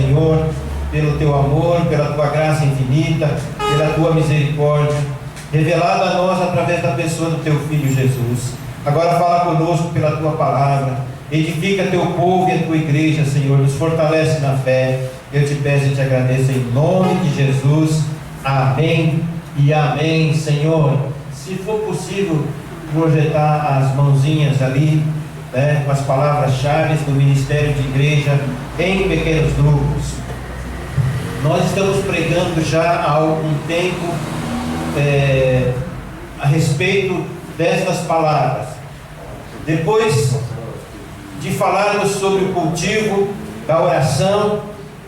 Senhor, pelo Teu amor, pela Tua graça infinita, pela Tua misericórdia, revelada a nós através da pessoa do Teu Filho Jesus. Agora fala conosco pela Tua palavra, edifica Teu povo e a Tua igreja, Senhor, nos fortalece na fé. Eu te peço e te agradeço em nome de Jesus. Amém e amém, Senhor. Se for possível, projetar as mãozinhas ali, com as palavras-chave do Ministério de Igreja em pequenos grupos. Nós estamos pregando já há algum tempo a respeito destas palavras. Depois de falarmos sobre o cultivo da oração,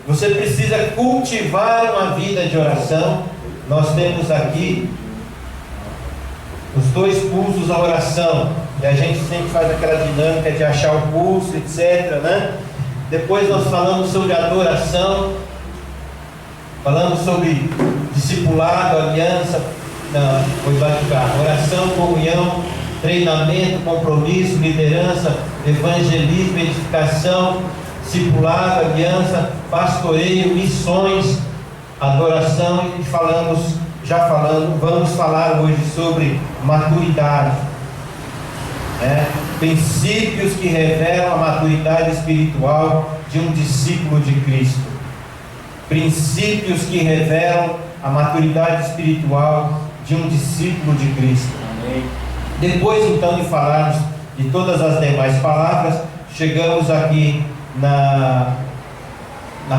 você precisa cultivar uma vida de oração. Nós temos aqui os 2 pulsos da oração, e a gente sempre faz aquela dinâmica de achar o pulso, etc, né? Depois nós falamos sobre adoração, falamos sobre discipulado, aliança, oração, comunhão, treinamento, compromisso, liderança, evangelismo, edificação, discipulado, aliança, pastoreio, missões, adoração, e vamos falar hoje sobre maturidade, princípios que revelam a maturidade espiritual de um discípulo de Cristo. Princípios que revelam a maturidade espiritual de um discípulo de Cristo. Amém. Depois então de falarmos de todas as demais palavras, chegamos aqui na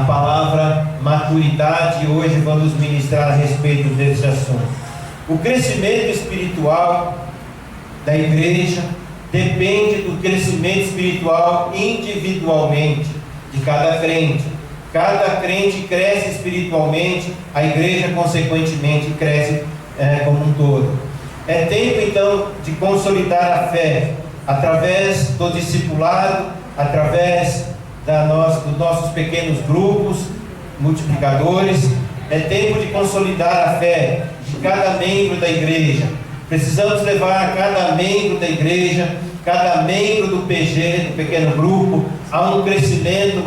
palavra maturidade, e hoje vamos ministrar a respeito desse assunto. O crescimento espiritual da igreja depende do crescimento espiritual individualmente de cada crente. Cada crente cresce espiritualmente, a igreja consequentemente cresce como um todo. É tempo então de consolidar a fé através do discipulado, através dos nossos pequenos grupos multiplicadores. É tempo de consolidar a fé de cada membro da igreja. Precisamos levar cada membro da igreja, cada membro do PG, do pequeno grupo, a um crescimento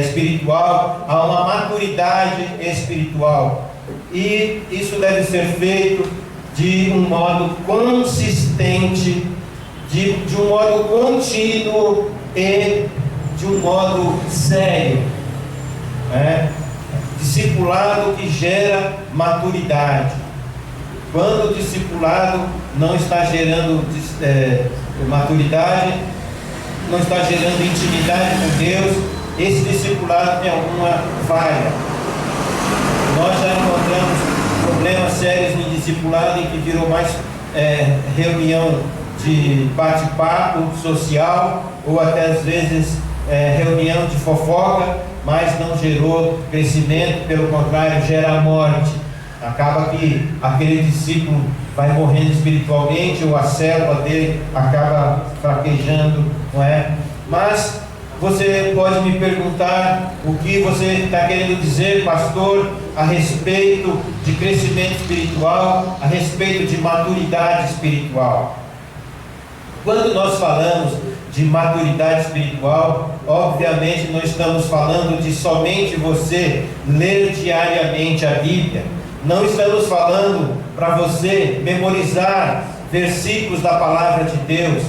espiritual, a uma maturidade espiritual. E isso deve ser feito de um modo consistente, de um modo contínuo e de um modo sério. Discipulado que gera maturidade. Quando o discipulado não está gerando maturidade, não está gerando intimidade com Deus, esse discipulado tem alguma falha. Nós já encontramos problemas sérios no discipulado em que virou mais reunião de bate-papo social, ou até às vezes reunião de fofoca, mas não gerou crescimento, pelo contrário, gera morte. Acaba que aquele discípulo vai morrendo espiritualmente, ou a célula dele acaba fraquejando, não é? Mas você pode me perguntar o que você está querendo dizer, pastor, a respeito de crescimento espiritual, a respeito de maturidade espiritual. Quando nós falamos de maturidade espiritual, obviamente não estamos falando de somente você ler diariamente a Bíblia. Não estamos falando para você memorizar versículos da palavra de Deus,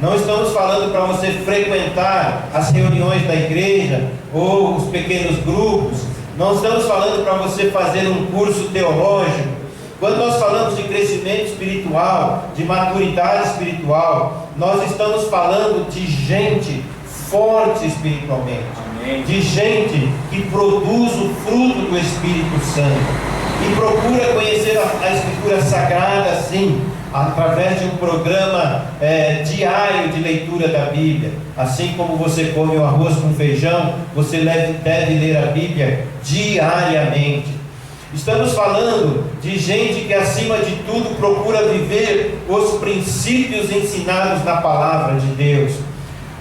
Não estamos falando para você frequentar as reuniões da igreja ou os pequenos grupos. Não estamos falando para você fazer um curso teológico. Quando nós falamos de crescimento espiritual, de maturidade espiritual, nós estamos falando de gente forte espiritualmente. Amém. De gente que produz o fruto do Espírito Santo e procura conhecer a Escritura Sagrada, sim, através de um programa diário de leitura da Bíblia. Assim como você come o arroz com feijão, você deve ler a Bíblia diariamente. Estamos falando de gente que, acima de tudo, procura viver os princípios ensinados na palavra de Deus.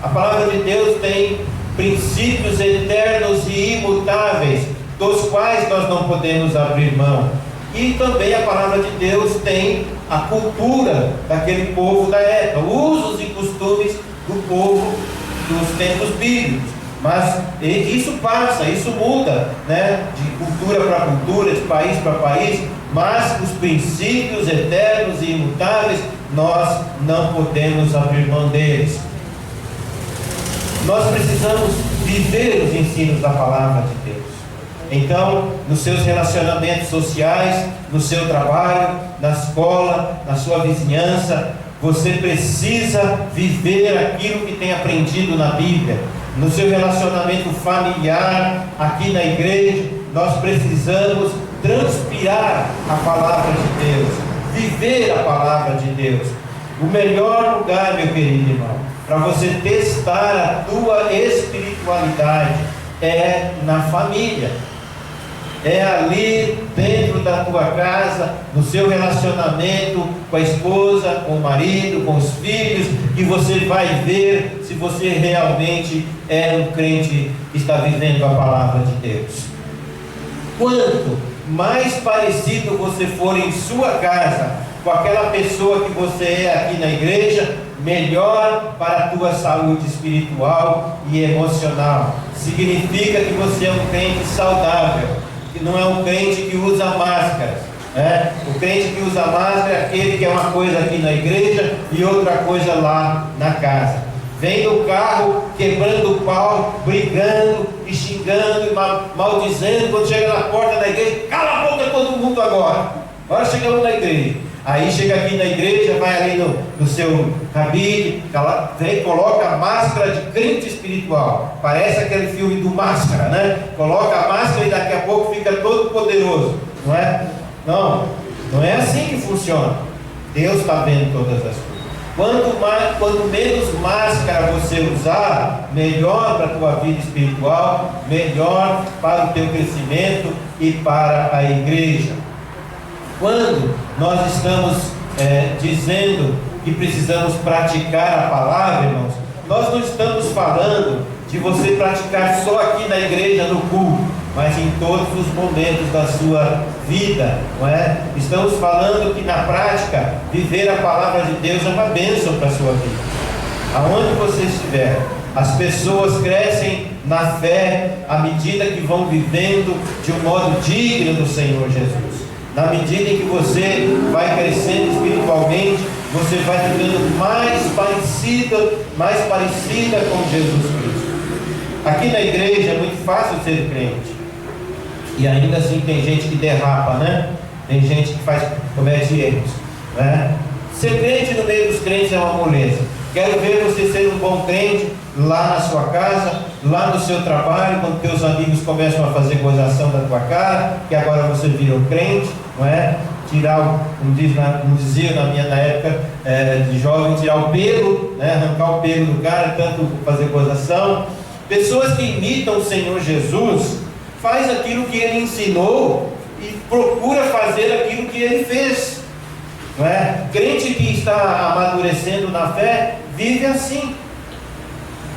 A palavra de Deus tem princípios eternos e imutáveis, dos quais nós não podemos abrir mão. E também a palavra de Deus tem a cultura daquele povo da época, usos e costumes do povo dos tempos bíblicos. Mas isso passa, isso muda, né? De cultura para cultura, de país para país, mas os princípios eternos e imutáveis, nós não podemos abrir mão deles. Nós precisamos viver os ensinos da palavra de Deus. Então, nos seus relacionamentos sociais, no seu trabalho, na escola, na sua vizinhança, você precisa viver aquilo que tem aprendido na Bíblia. No seu relacionamento familiar, aqui na igreja, nós precisamos transpirar a palavra de Deus, viver a palavra de Deus. O melhor lugar, meu querido irmão, para você testar a tua espiritualidade é na família. É ali dentro da tua casa, no seu relacionamento com a esposa, com o marido, com os filhos, que você vai ver se você realmente é um crente que está vivendo a palavra de Deus. Quanto mais parecido você for em sua casa com aquela pessoa que você é aqui na igreja, melhor para a tua saúde espiritual e emocional. Significa que você é um crente saudável, que não é um crente que usa máscara, né? O crente que usa máscara é aquele que é uma coisa aqui na igreja e outra coisa lá na casa. Vem no carro quebrando o pau, brigando e xingando e maldizendo. Quando chega na porta da igreja, cala a boca todo mundo agora chegamos na igreja. Aí chega aqui na igreja, vai ali no seu cabide, coloca a máscara de crente espiritual. Parece aquele filme do Máscara, né? Coloca a máscara e daqui a pouco fica todo poderoso, não é? Não é assim que funciona. Deus está vendo todas as coisas. Quanto menos máscara você usar, melhor para a tua vida espiritual, melhor para o teu crescimento e para a igreja. Quando nós estamos dizendo que precisamos praticar a palavra, irmãos, nós não estamos falando de você praticar só aqui na igreja, no culto, mas em todos os momentos da sua vida, não é? Estamos falando que na prática, viver a palavra de Deus é uma bênção para a sua vida. Aonde você estiver, as pessoas crescem na fé à medida que vão vivendo de um modo digno do Senhor Jesus. Na medida em que você vai crescendo espiritualmente, você vai ficando mais parecida com Jesus Cristo. Aqui na igreja é muito fácil ser crente, e ainda assim tem gente que derrapa, né? Tem gente que comete erros, né? Ser crente no meio dos crentes é uma moleza. Quero ver você ser um bom crente lá na sua casa, lá no seu trabalho, quando teus amigos começam a fazer gozação da tua cara, que agora você virou crente, não é? Tirar, como dizia na época de jovem, tirar o pelo, né? Arrancar o pelo do cara, tanto fazer gozação. Pessoas que imitam o Senhor Jesus, faz aquilo que Ele ensinou e procura fazer aquilo que Ele fez, não é? Crente que está amadurecendo na fé, vive assim.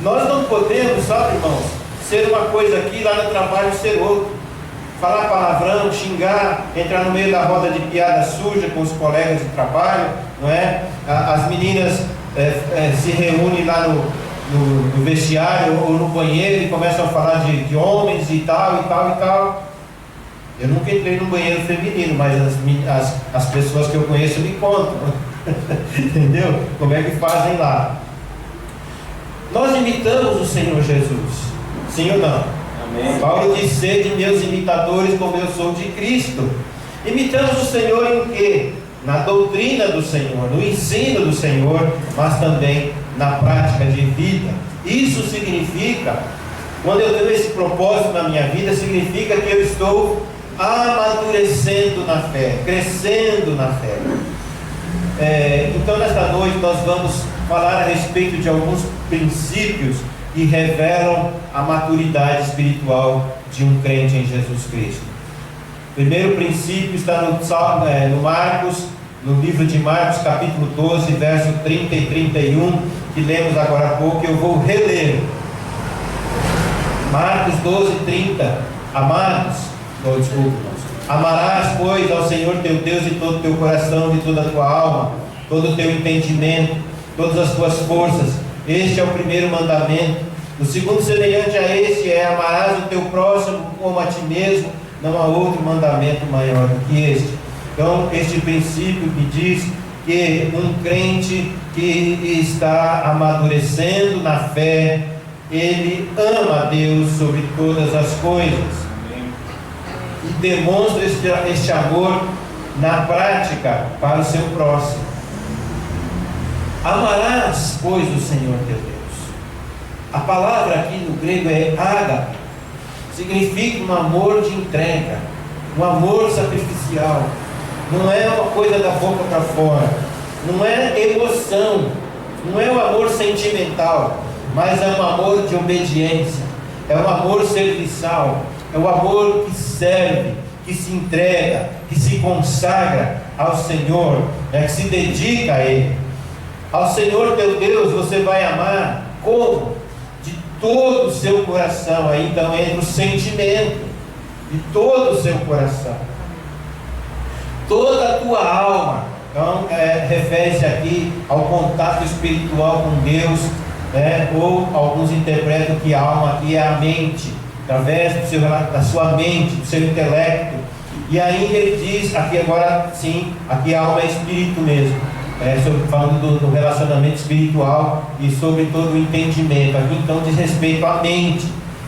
Nós não podemos, sabe, irmãos, ser uma coisa aqui, lá no trabalho ser outro. Falar palavrão, xingar, entrar no meio da roda de piada suja com os colegas de trabalho, não é? As meninas se reúnem lá no vestiário ou no banheiro e começam a falar de homens e tal, e tal, e tal. Eu nunca entrei num banheiro feminino, mas as pessoas que eu conheço me contam. Entendeu? Como é que fazem lá. Nós imitamos o Senhor Jesus, sim ou não? Amém. Paulo diz: sede meus imitadores como eu sou de Cristo. Imitamos o Senhor em quê? Na doutrina do Senhor, no ensino do Senhor, mas também na prática de vida. Isso significa, quando eu tenho esse propósito na minha vida, significa que eu estou amadurecendo na fé, crescendo na fé. Então nesta noite nós vamos falar a respeito de alguns princípios que revelam a maturidade espiritual de um crente em Jesus Cristo. O primeiro princípio está no Marcos, no livro de Marcos, capítulo 12, verso 30 e 31, que lemos agora há pouco. Eu vou reler. Marcos 12, 30. Amarás, pois, ao Senhor teu Deus de todo o teu coração, de toda a tua alma, todo o teu entendimento, todas as tuas forças. Este é o primeiro mandamento. O segundo semelhante a este é: amarás o teu próximo como a ti mesmo. Não há outro mandamento maior do que este. Então, este princípio que diz que um crente que está amadurecendo na fé, ele ama a Deus sobre todas as coisas. E demonstra este amor na prática para o seu próximo. Amarás, pois, o Senhor teu Deus. A palavra aqui no grego é ágape. Significa um amor de entrega, um amor sacrificial. Não é uma coisa da boca para fora, não é emoção, não é um amor sentimental, mas é um amor de obediência, é um amor serviçal, é um amor que serve, que se entrega, que se consagra ao Senhor, que se dedica a Ele. Ao Senhor teu Deus você vai amar como? De todo o seu coração. Aí então entra o sentimento, de todo o seu coração, toda a tua alma. Então refere-se aqui ao contato espiritual com Deus, ou alguns interpretam que a alma aqui é a mente, através da sua mente, do seu intelecto. E aí ele diz, aqui agora sim, aqui a alma é espírito mesmo, falando do relacionamento espiritual e sobre todo o entendimento. Aqui então diz respeito à mente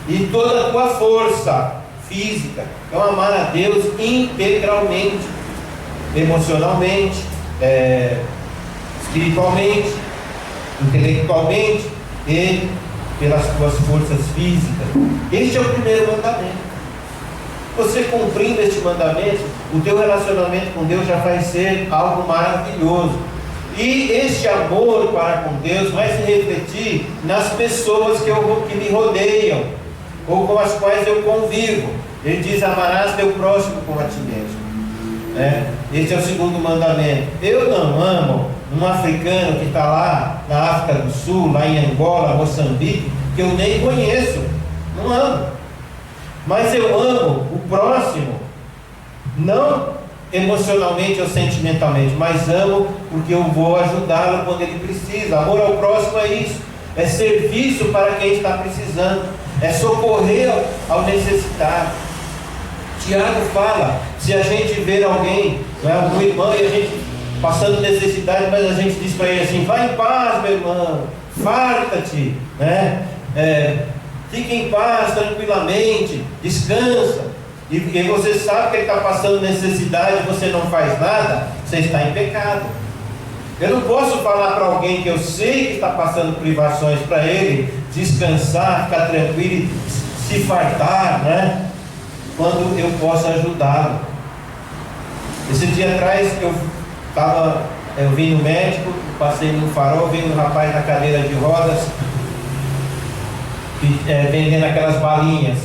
e toda a tua força física. Então amar a Deus integralmente, emocionalmente, espiritualmente, intelectualmente e pelas tuas forças físicas. Este é o primeiro mandamento. Você cumprindo este mandamento, o teu relacionamento com Deus já vai ser algo maravilhoso. E este amor para com Deus vai se refletir nas pessoas que me rodeiam, ou com as quais eu convivo. Ele diz: amarás teu próximo como a ti mesmo. Este é o segundo mandamento. Eu não amo um africano que está lá na África do Sul, lá em Angola, Moçambique, que eu nem conheço. Não amo. Mas eu amo o próximo, não emocionalmente ou sentimentalmente, mas amo porque eu vou ajudá-lo quando ele precisa. Amor ao próximo é isso, é serviço para quem está precisando, é socorrer ao necessitado. Tiago fala: se a gente ver alguém, um irmão, e a gente passando necessidade, mas a gente diz para ele assim: vai em paz, meu irmão, farta-te, fique em paz, tranquilamente, descansa. E você sabe que ele está passando necessidade e você não faz nada, você está em pecado. Eu não posso falar para alguém que eu sei que está passando privações, para ele descansar, ficar tranquilo e se fartar, quando eu posso ajudá-lo. Esse dia atrás eu vim no médico, passei no farol, veio um rapaz na cadeira de rodas, vendendo aquelas balinhas,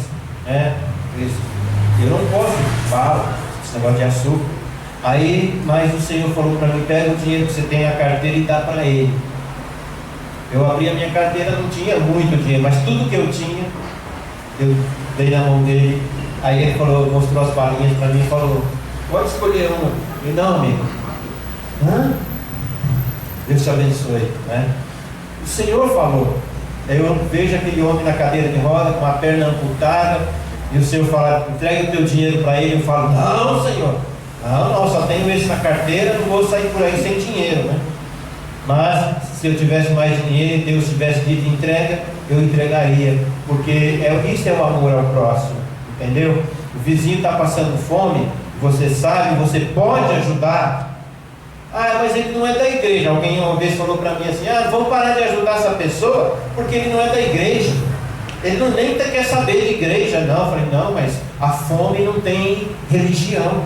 eu não posso falar esse negócio de açúcar. Aí, mas o Senhor falou para mim: pega o dinheiro que você tem na carteira e dá para ele. Eu abri a minha carteira, não tinha muito dinheiro, mas tudo que eu tinha, eu dei na mão dele. Aí ele falou, mostrou as balinhas para mim e falou: pode escolher uma. Eu: não, amigo. Deus te abençoe, O Senhor falou. Aí eu vejo aquele homem na cadeira de roda, com a perna amputada, e o Senhor fala: entrega o teu dinheiro para ele. Eu falo: não, Senhor, não, só tenho esse na carteira, não vou sair por aí sem dinheiro, Mas se eu tivesse mais dinheiro e Deus tivesse dito entrega, eu entregaria, porque isso é o amor ao próximo, entendeu? O vizinho está passando fome, você sabe, você pode ajudar. Mas ele não é da igreja. Alguém uma vez falou para mim assim: vamos parar de ajudar essa pessoa porque ele não é da igreja, ele não nem quer saber de igreja. Não, eu falei: não, mas a fome não tem religião.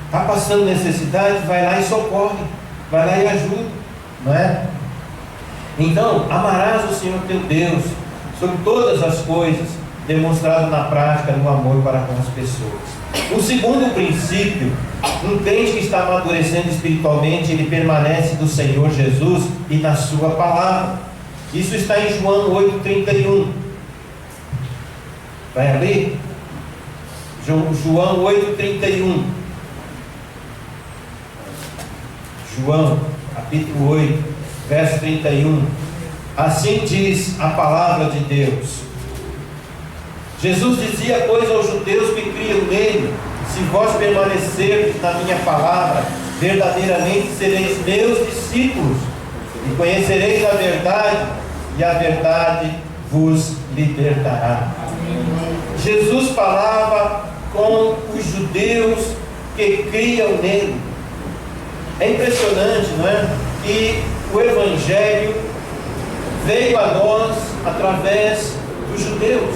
Está passando necessidade, vai lá e socorre, vai lá e ajuda, não é? Então, amarás o Senhor teu Deus sobre todas as coisas, demonstrado na prática no amor para com as pessoas. O segundo princípio: um crente que está amadurecendo espiritualmente, ele permanece do Senhor Jesus e na sua palavra. Isso está em João 8,31. Vai abrir? João 8,31. João, capítulo 8, verso 31. Assim diz a palavra de Deus. Jesus dizia, pois, aos judeus que criam nele: se vós permanecerdes na minha palavra, verdadeiramente sereis meus discípulos, e conhecereis a verdade, e a verdade vos libertará. Jesus falava com os judeus que criam nele. É impressionante, não é? Que o Evangelho veio a nós através dos judeus.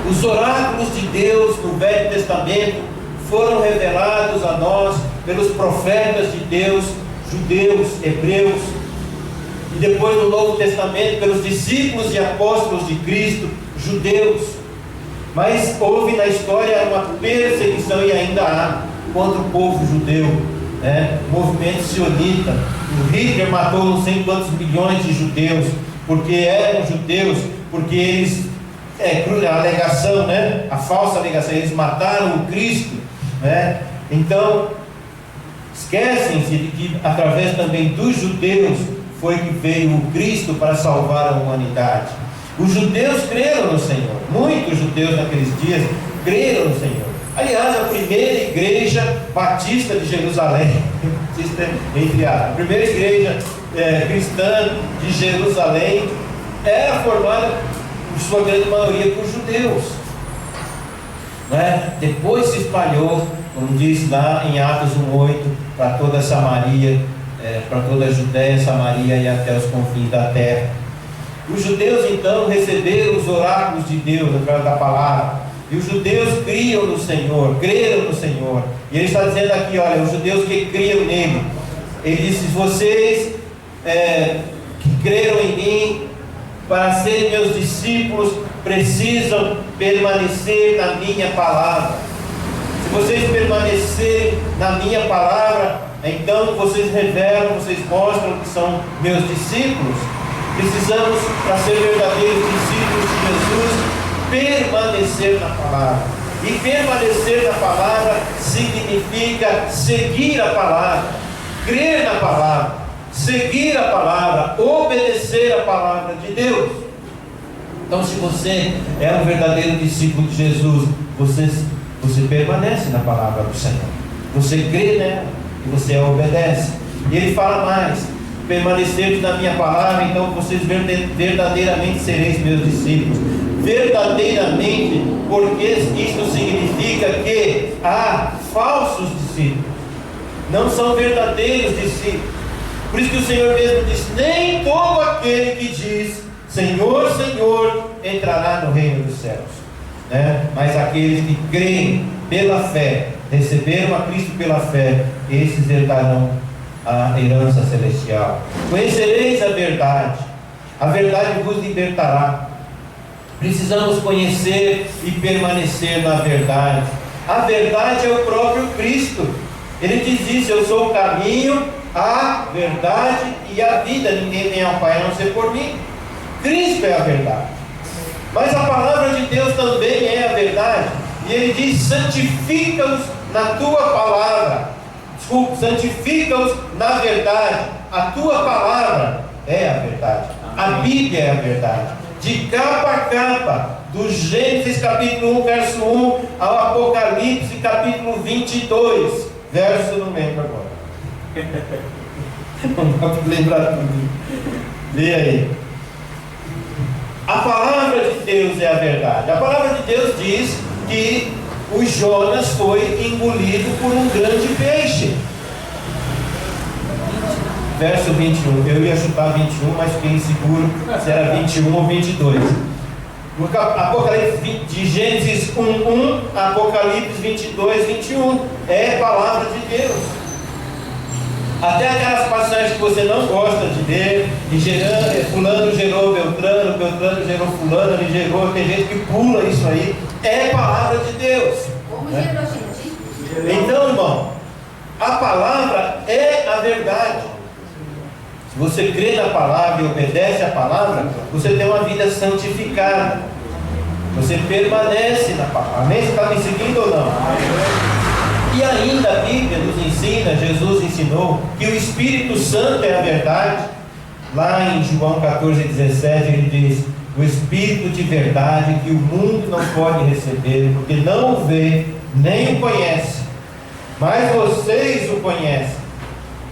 Os oráculos de Deus no Velho Testamento foram revelados a nós pelos profetas de Deus, judeus, hebreus, e depois no Novo Testamento pelos discípulos e apóstolos de Cristo, judeus. Mas houve na história uma perseguição, e ainda há, contra o povo judeu, movimento sionita. O Hitler matou não sei quantos milhões de judeus, porque eram judeus, porque eles, a alegação, a falsa alegação, eles mataram o Cristo, Então, esquecem-se de que através também dos judeus foi que veio o Cristo para salvar a humanidade. Os judeus creram no Senhor, muitos judeus naqueles dias creram no Senhor. Aliás, a primeira igreja batista de Jerusalém, entre aspas, a primeira igreja cristã de Jerusalém era formada, em sua grande maioria, por judeus. Depois se espalhou, como diz lá em Atos 1:8, para toda Samaria, para toda a Judéia, Samaria e até os confins da terra. Os judeus então receberam os oráculos de Deus através da palavra, e os judeus criam no Senhor, creram no Senhor. E ele está dizendo aqui, olha, os judeus que criam nele, ele disse: vocês que creram em mim, para serem meus discípulos, precisam permanecer na minha palavra. Se vocês permanecerem na minha palavra, então vocês revelam, vocês mostram que são meus discípulos. Precisamos, para ser verdadeiros discípulos de Jesus, permanecer na palavra. E permanecer na palavra significa seguir a palavra, crer na palavra, seguir a palavra, obedecer a palavra de Deus. Então, se você é um verdadeiro discípulo de Jesus, você permanece na palavra do Senhor, você crê nela e você a obedece. E ele fala mais: permanecer na minha palavra, então vocês verdadeiramente sereis meus discípulos. Verdadeiramente, porque isto significa que há falsos discípulos, não são verdadeiros discípulos. Por isso que o Senhor mesmo diz: nem todo aquele que diz Senhor, Senhor, entrará no reino dos céus, mas aqueles que creem pela fé, receberam a Cristo pela fé, esses herdarão a herança celestial. Conhecereis a verdade vos libertará. Precisamos conhecer e permanecer na verdade. A verdade é o próprio Cristo. Ele diz isso: eu sou o caminho, a verdade e a vida. Ninguém vem ao Pai a não ser por mim. Cristo é a verdade. Mas a palavra de Deus também é a verdade. E ele diz: santifica-os na tua palavra. Santifica-os na verdade. A tua palavra é a verdade. A Bíblia é a verdade. De capa a capa, do Gênesis capítulo 1, verso 1, ao Apocalipse capítulo 22, verso, não lembro agora. Não dá para lembrar tudo. Lê aí. A palavra de Deus é a verdade. A palavra de Deus diz que o Jonas foi engolido por um grande peixe. Verso 21, eu ia chutar 21, mas fiquei inseguro se era 21 ou 22. Apocalipse de Gênesis 1:1, Apocalipse 22:21, é a palavra de Deus. Até aquelas passagens que você não gosta de ler, fulano gerou Beltrano, Beltrano gerou fulano, ele gerou, tem gente que pula isso aí, é a palavra de Deus. Como gerou, gente? Então, irmão, a palavra é a verdade. Se você crê na palavra e obedece à palavra, você tem uma vida santificada. Você permanece na palavra. Amém? Você está me seguindo ou não? E ainda a Bíblia nos ensina, Jesus ensinou, que o Espírito Santo é a verdade. Lá em João 14,17 ele diz: o Espírito de verdade que o mundo não pode receber, porque não o vê, nem o conhece, mas vocês o conhecem,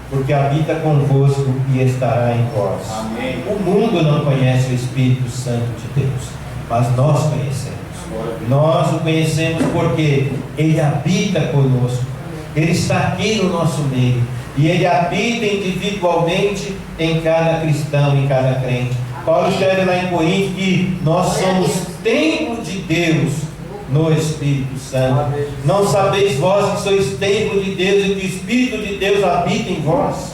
porque habita convosco e estará em vós. Amém. O mundo não conhece o Espírito Santo de Deus, mas nós conhecemos. Nós o conhecemos porque Ele habita conosco, Ele está aqui no nosso meio, e Ele habita individualmente em cada cristão, em cada crente. Paulo escreve lá em Coríntios que nós somos templo de Deus no Espírito Santo. Não sabeis vós que sois templo de Deus e que o Espírito de Deus habita em vós?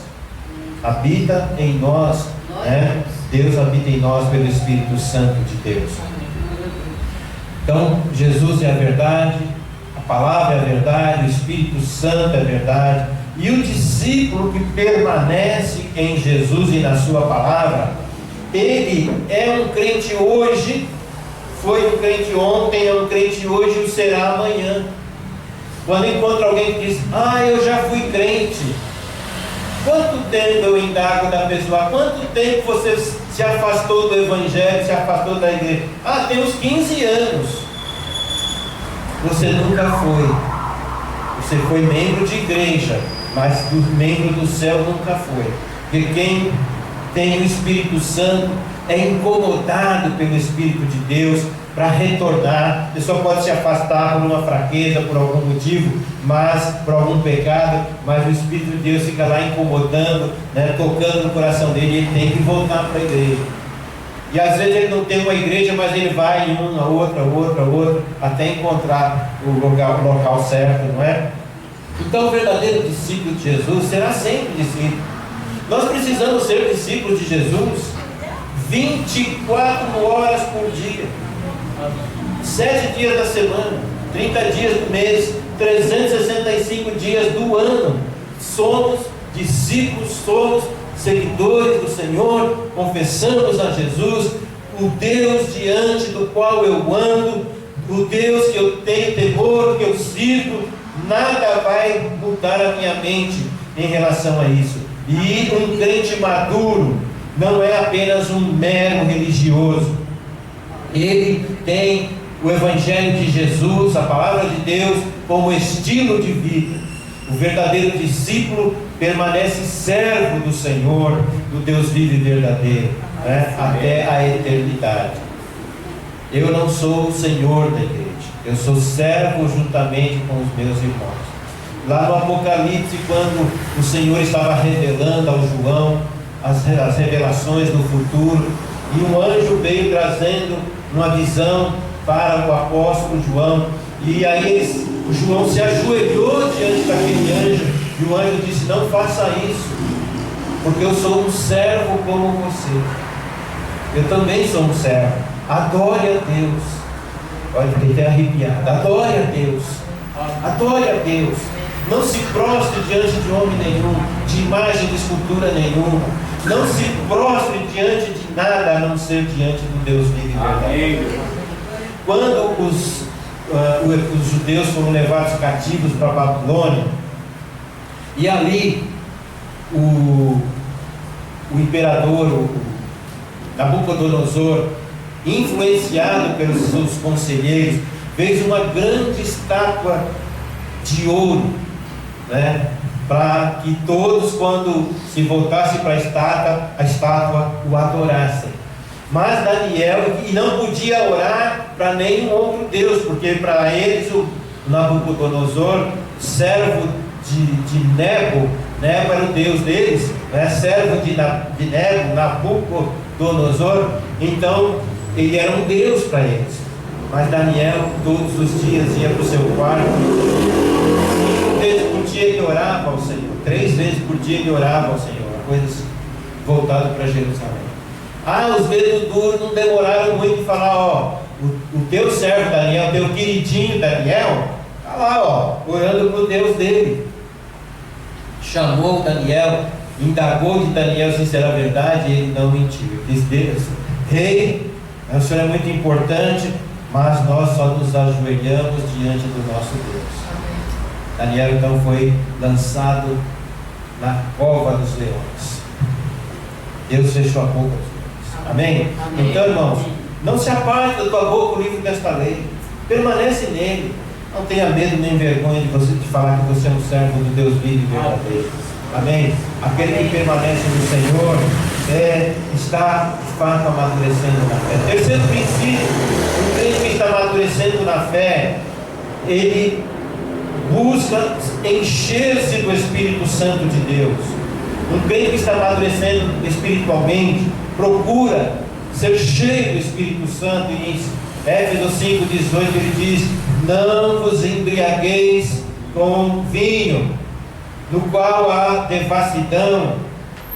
Habita em nós, né? Deus habita em nós pelo Espírito Santo de Deus. Então, Jesus é a verdade, a palavra é a verdade, o Espírito Santo é a verdade, e o discípulo que permanece em Jesus e na sua palavra, ele é um crente hoje, foi um crente ontem, é um crente hoje e o será amanhã. Quando encontra alguém que diz: eu já fui crente, quanto tempo eu indago da pessoa? Quanto tempo você se afastou do Evangelho, se afastou da igreja? Tem uns 15 anos. Você nunca foi. Você foi membro de igreja, mas membro do céu nunca foi. Porque quem tem o Espírito Santo é incomodado pelo Espírito de Deus para retornar. A pessoa pode se afastar por uma fraqueza, por algum motivo, mas por algum pecado, mas o Espírito de Deus fica lá incomodando, né, tocando no coração dele, e ele tem que voltar para a igreja. E às vezes ele não tem uma igreja, mas ele vai em uma, outra, até encontrar o local certo, não é? Então o verdadeiro discípulo de Jesus será sempre discípulo. Nós precisamos ser discípulos de Jesus 24 horas por dia, 7 dias da semana, 30 dias do mês, 365 dias do ano. Somos discípulos, somos seguidores do Senhor, confessamos a Jesus, o Deus diante do qual eu ando, o Deus que eu tenho temor, que eu sirvo. Nada vai mudar a minha mente em relação a isso. E um crente maduro não é apenas um mero religioso. Ele tem o Evangelho de Jesus, a palavra de Deus, como estilo de vida. O verdadeiro discípulo permanece servo do Senhor, do Deus vivo e verdadeiro, né, até a eternidade. Eu não sou o Senhor da igreja, eu sou servo juntamente com os meus irmãos. Lá no Apocalipse, quando o Senhor estava revelando ao João as revelações do futuro, e um anjo veio trazendo uma visão para o apóstolo João, e aí o João se ajoelhou diante daquele anjo, e o anjo disse: não faça isso, porque eu sou um servo como você. Eu também sou um servo. Adore a Deus. Olha, fiquei até arrepiado. Adore a Deus. Adore a Deus. Não se prostre diante de homem nenhum, de imagem de escultura nenhuma. Não se prostre diante de nada a não ser diante do Deus vivo e verdadeiro. Quando os judeus foram levados cativos para a Babilônia, e ali o imperador, o Nabucodonosor, influenciado pelos seus conselheiros, fez uma grande estátua de ouro, né, para que todos, quando se voltassem para a estátua o adorassem. Mas Daniel, e não podia orar para nenhum outro Deus, porque para eles o Nabucodonosor, servo de Nebo era o Deus deles, né? Servo de Nebo, Nabucodonosor, então ele era um Deus para eles. Mas Daniel todos os dias ia para o seu quarto, 5 vezes por dia ele orava ao Senhor, 3 vezes por dia ele orava ao Senhor, coisas voltadas para Jerusalém. Os dedos duros não demoraram muito em falar: o teu servo Daniel, teu queridinho Daniel, está lá, orando para o Deus dele. Chamou Daniel, indagou de Daniel se isso era verdade, e ele não mentiu. Diz: Deus, rei, o Senhor é muito importante, mas nós só nos ajoelhamos diante do nosso Deus. Daniel então foi lançado na cova dos leões. Deus fechou a boca dos leões. Amém? Então, irmãos, não se aparte da tua boca o livro desta lei. Permanece nele. Não tenha medo nem vergonha de você te falar que você é um servo do Deus vivo e verdadeiro. Amém? Aquele que permanece no Senhor está de fato amadurecendo na fé. Terceiro princípio: o crente que está amadurecendo na fé, ele busca encher-se do Espírito Santo de Deus. Um crente que está amadurecendo espiritualmente procura ser cheio do Espírito Santo. E em Éfesos 5:18 ele diz: não vos embriagueis com vinho, no qual há devassidão,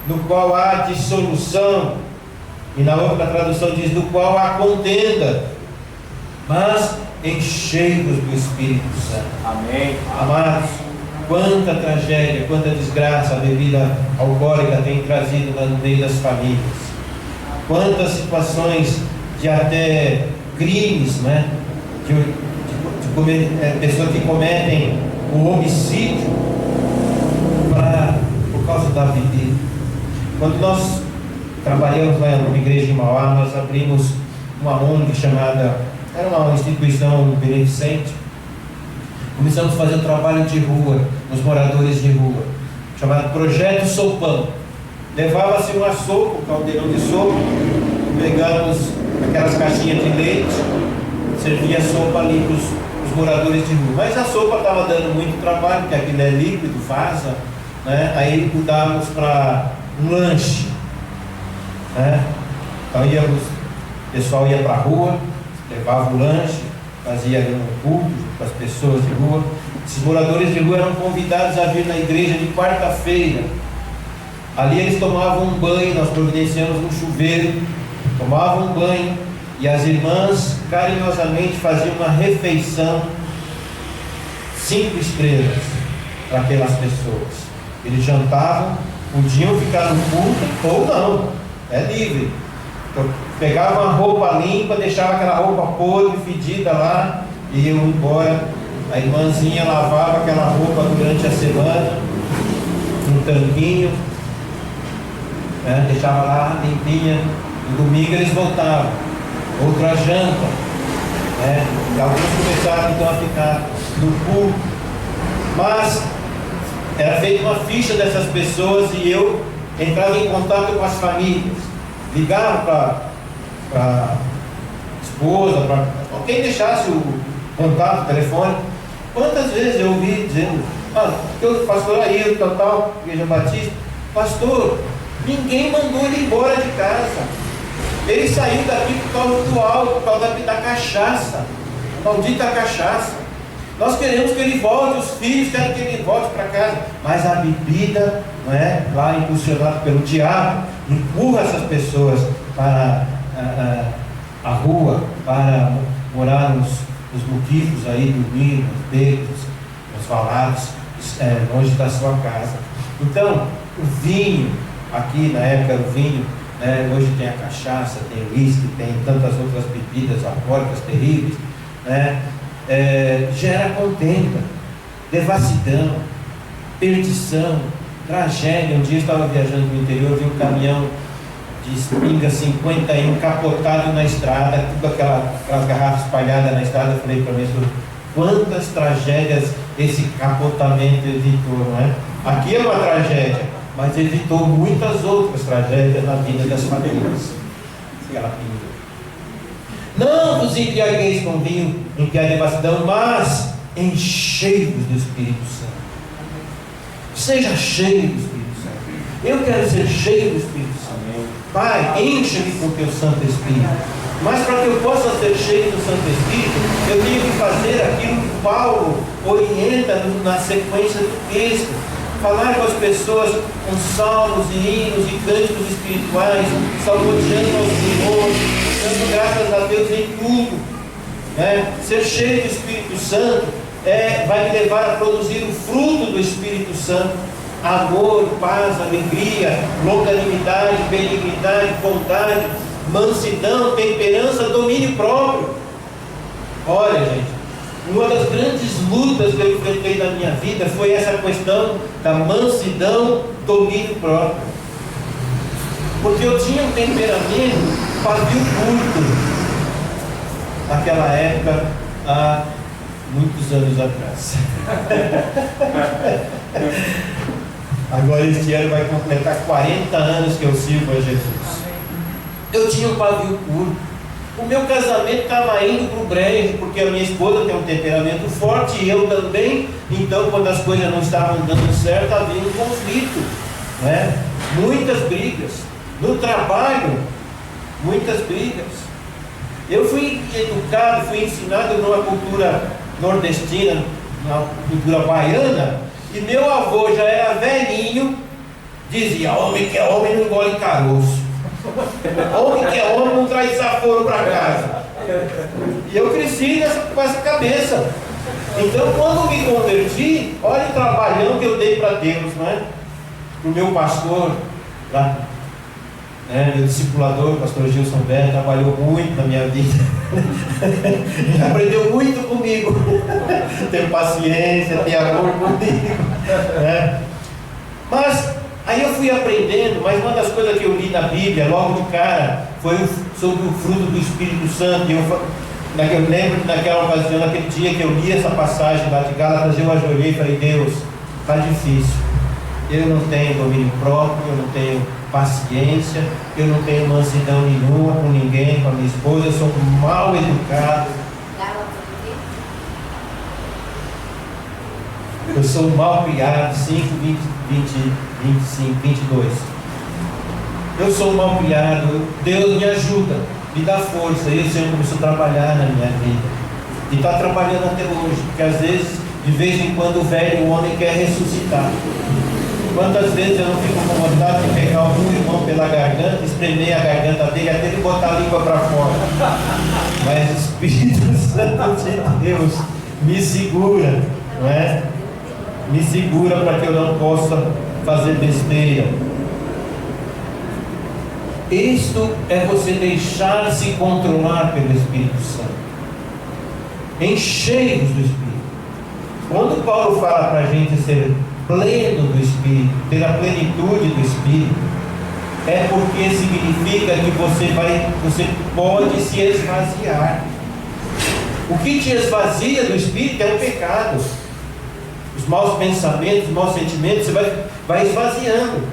no qual há dissolução, e na outra tradução diz: no qual há contenda, mas enchei-vos do Espírito Santo. Amém. Amados, quanta tragédia, quanta desgraça a bebida alcoólica tem trazido no meio das famílias. Quantas situações de até crimes, né? Pessoas que cometem o homicídio por causa da bebida. Quando nós trabalhamos lá numa igreja em Mauá, nós abrimos uma ONG chamada, era uma instituição beneficente. Começamos a fazer um trabalho de rua, nos moradores de rua, chamado Projeto Sopão. Levava-se uma sopa, um caldeirão de sopa, pegamos aquelas caixinhas de leite, servia sopa ali para os moradores de rua. Mas a sopa estava dando muito trabalho, porque aquilo é líquido, vaza, né? Aí mudávamos para um lanche, né? Então o pessoal ia para a rua, levava o lanche, fazia ali um culto para as pessoas de rua. Esses moradores de rua eram convidados a vir na igreja de quarta-feira. Ali eles tomavam um banho, nós providenciamos um chuveiro, tomavam um banho, e as irmãs carinhosamente faziam uma refeição 5 estrelas para aquelas pessoas. Eles jantavam, podiam ficar no culto ou não, é livre. Então, pegavam a roupa limpa, deixavam aquela roupa podre, fedida lá, e iam embora. A irmãzinha lavava aquela roupa durante a semana, num tanquinho, né? Deixava lá limpinha. No domingo eles voltavam, outra janta, né? E alguns começaram então a ficar no culto, mas era feita uma ficha dessas pessoas e eu entrava em contato com as famílias, ligava para a esposa, para quem deixasse o contato, o telefone. Quantas vezes eu ouvi dizendo: pastor Ailton, tal, Igreja Batista, pastor, ninguém mandou ele embora de casa. Ele saiu daqui por causa do álcool, por causa da cachaça, maldita cachaça. Nós queremos que ele volte, os filhos querem que ele volte para casa, mas a bebida, não é, lá impulsionada pelo diabo, empurra essas pessoas para a rua, para morar nos muquifos aí, dormir nos becos, nos valados, longe da sua casa. Então, o vinho, aqui na época era o vinho, né? Hoje tem a cachaça, tem o uísque, tem tantas outras bebidas alcoólicas terríveis, né? Gera contenda, devassidão, perdição, tragédia. Um dia eu estava viajando no interior, vi um caminhão de Espinga 51 capotado na estrada, tudo aquelas garrafas espalhadas na estrada. Eu falei para mim: quantas tragédias esse capotamento evitou, não é? Aqui é uma tragédia, mas evitou muitas outras tragédias na vida das famílias. Não vos embriagueis com vinho em que há devassidão, mas enchei-vos do Espírito Santo. Seja cheio do Espírito Santo. Eu quero ser cheio do Espírito Santo. Pai, enche-me com o teu Santo Espírito. Mas para que eu possa ser cheio do Santo Espírito, eu tenho que fazer aquilo que Paulo orienta na sequência do texto: falar com as pessoas com salmos e hinos e cânticos espirituais, salmodiando ao Senhor, dando graças a Deus em tudo, né? Ser cheio do Espírito Santo vai me levar a produzir o fruto do Espírito Santo: amor, paz, alegria, longanimidade, benignidade, bondade, mansidão, temperança, domínio próprio. Olha, gente, uma das grandes lutas que eu enfrentei na minha vida foi essa questão da mansidão, domínio próprio. Porque eu tinha um temperamento pavio curto naquela época, há muitos anos atrás. Agora este ano vai completar 40 anos que eu sirvo a Jesus. Eu tinha um pavio curto. O meu casamento estava indo para o brejo, porque a minha esposa tem um temperamento forte e eu também. Então, quando as coisas não estavam dando certo, havia um conflito, né? Muitas brigas. No trabalho, muitas brigas. Eu fui educado, fui ensinado numa cultura nordestina, numa cultura baiana, e meu avô já era velhinho, dizia: homem que é homem não engole caroço. Homem que é homem não traz desaforo para casa. E eu cresci com essa cabeça. Então, quando me converti, olha o trabalhão que eu dei para Deus, não é? Para o meu pastor lá, meu discipulador, o pastor Gilson Berg, trabalhou muito na minha vida. Ele aprendeu muito comigo. Ter paciência, ter amor comigo, né? Mas aí eu fui aprendendo. Mas uma das coisas que eu li na Bíblia, logo de cara, foi sobre o fruto do Espírito Santo. E eu lembro que naquela ocasião, naquele dia que eu li essa passagem lá de Gálatas, eu ajoelhei e falei: Deus, está difícil. Eu não tenho domínio próprio, eu não tenho paciência, eu não tenho mansidão nenhuma com ninguém, com a minha esposa, eu sou mal educado. Eu sou mal criado. 5, 20, 25, 22. Eu sou mal criado. Deus me ajuda, me dá força. E o Senhor começou a trabalhar na minha vida. E está trabalhando até hoje. Porque às vezes, de vez em quando, o velho homem quer ressuscitar. Quantas vezes eu não fico com vontade de pegar algum irmão pela garganta, espremer a garganta dele até ele botar a língua para fora. Mas o Espírito Santo de Deus me segura, não é? Me segura para que eu não possa fazer besteira. Isto é você deixar-se controlar pelo Espírito Santo. Encheios do Espírito. Quando Paulo fala para a gente ser pleno do Espírito, ter a plenitude do Espírito, é porque significa que você pode se esvaziar. O que te esvazia do Espírito é o pecado. Os maus pensamentos, os maus sentimentos, você vai esvaziando,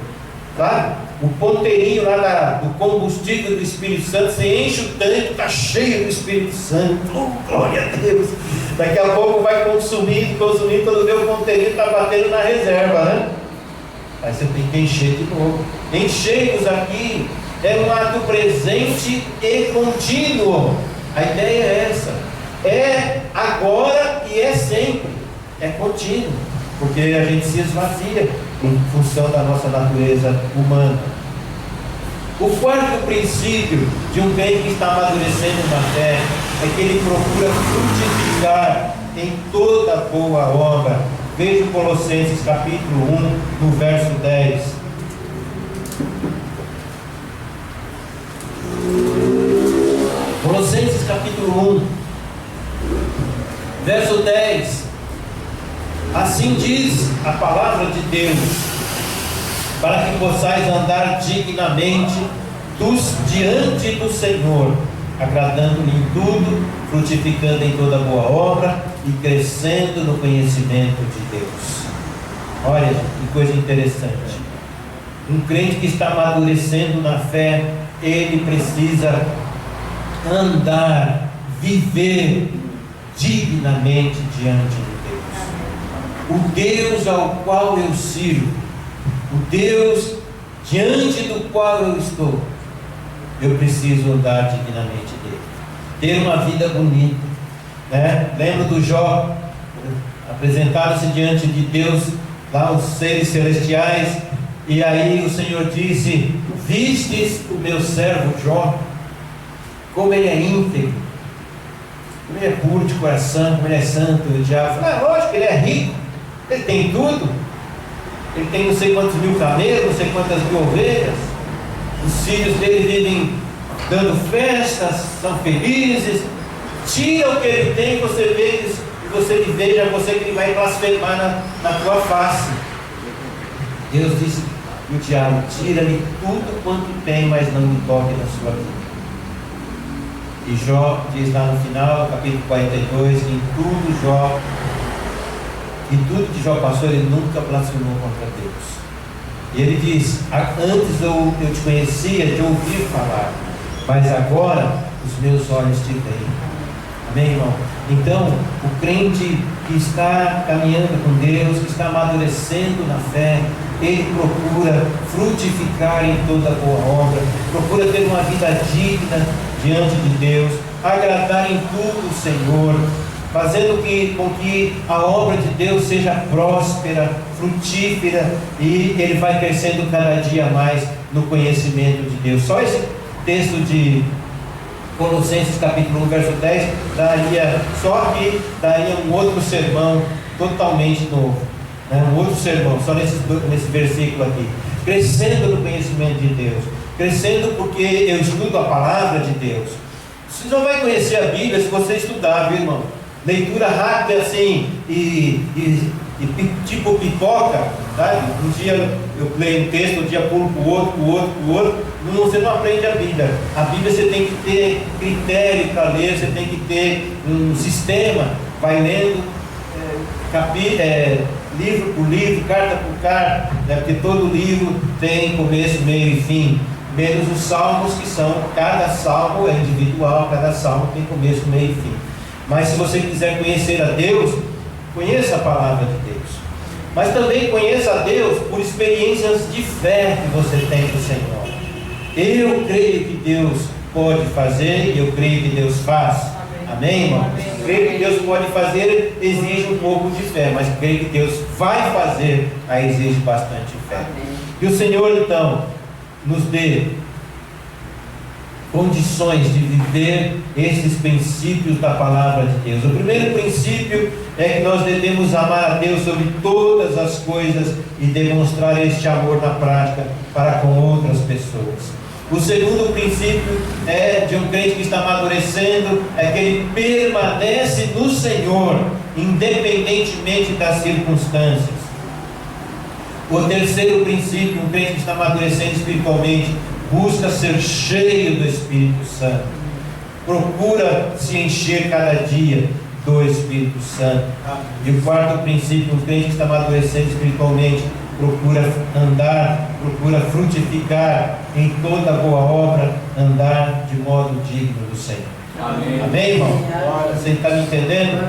tá? O ponteirinho lá do combustível do Espírito Santo, você enche o tanque, está cheio do Espírito Santo, glória a Deus. Daqui a pouco vai consumindo, quando vê o ponteirinho está batendo na reserva, né? Aí você tem que encher de novo. Encher-nos aqui é um ato presente e contínuo. A ideia é essa. É agora e é sempre. É contínuo, porque a gente se esvazia em função da nossa natureza humana. O quarto princípio de um crente que está amadurecendo na fé é que ele procura frutificar em toda boa obra. Veja Colossenses capítulo 1, no verso 10. Colossenses capítulo 1, verso 10. Assim diz a palavra de Deus: para que possais andar dignamente diante do Senhor, agradando-lhe em tudo, frutificando em toda boa obra e crescendo no conhecimento de Deus. Olha que coisa interessante. Um crente que está amadurecendo na fé, ele precisa andar, viver dignamente diante de Deus. O Deus ao qual eu sirvo, o Deus diante do qual eu estou, eu preciso andar dignamente dele, ter uma vida bonita, né? Lembra do Jó? Apresentaram-se diante de Deus lá os seres celestiais, e aí o Senhor disse: vistes o meu servo Jó, como ele é íntegro, como ele é puro de coração, como ele é santo. O diabo falou: lógico que ele é rico, ele tem tudo, ele tem não sei quantos mil camelos, não sei quantas mil ovelhas, os filhos dele vivem dando festas, são felizes. Tira o que ele tem, você vê, e você lhe veja, você que ele vai blasfemar na tua face. Deus disse: o diabo tira-lhe tudo quanto tem, mas não lhe toque na sua vida. E Jó diz lá no final, capítulo 42, que em tudo que Jó passou, ele nunca blasfemou contra Deus. E ele diz: antes eu te conhecia de ouvir falar, mas agora os meus olhos te veem. Amém, irmão? Então, o crente que está caminhando com Deus, que está amadurecendo na fé, ele procura frutificar em toda boa obra, procura ter uma vida digna diante de Deus, agradar em tudo o Senhor, fazendo com que a obra de Deus seja próspera, frutífera, e ele vai crescendo cada dia mais no conhecimento de Deus. Só esse texto de Colossenses capítulo 1, verso 10, daria um outro sermão totalmente novo, né? Um outro sermão, só nesse versículo aqui. Crescendo no conhecimento de Deus, crescendo porque eu estudo a palavra de Deus. Você não vai conhecer a Bíblia se você estudar, viu, irmão? Leitura rápida assim, tipo pipoca, sabe? Um dia eu leio um texto, um dia pulo para o outro, você não aprende a Bíblia. A Bíblia você tem que ter critério para ler, você tem que ter um sistema, vai lendo livro por livro, carta por carta, né? Porque todo livro tem começo, meio e fim, menos os salmos, que são, cada salmo é individual, cada salmo tem começo, meio e fim. Mas se você quiser conhecer a Deus, conheça a palavra de Deus, mas também conheça a Deus por experiências de fé que você tem do Senhor. Eu creio que Deus pode fazer, e eu creio que Deus faz. Amém, irmão? Creio que Deus pode fazer, exige um pouco de fé, mas creio que Deus vai fazer, aí exige bastante fé. Que o Senhor então nos dê condições de viver esses princípios da palavra de Deus. O primeiro princípio é que nós devemos amar a Deus sobre todas as coisas e demonstrar este amor na prática para com outras pessoas. O segundo princípio de um crente que está amadurecendo é que ele permanece no Senhor, independentemente das circunstâncias. O terceiro princípio, um crente que está amadurecendo espiritualmente, busca ser cheio do Espírito Santo, procura se encher cada dia do Espírito Santo. E o quarto princípio, um crente que está amadurecendo espiritualmente, procura frutificar em toda boa obra, andar de modo digno do Senhor. Amém, irmão? Você está me entendendo?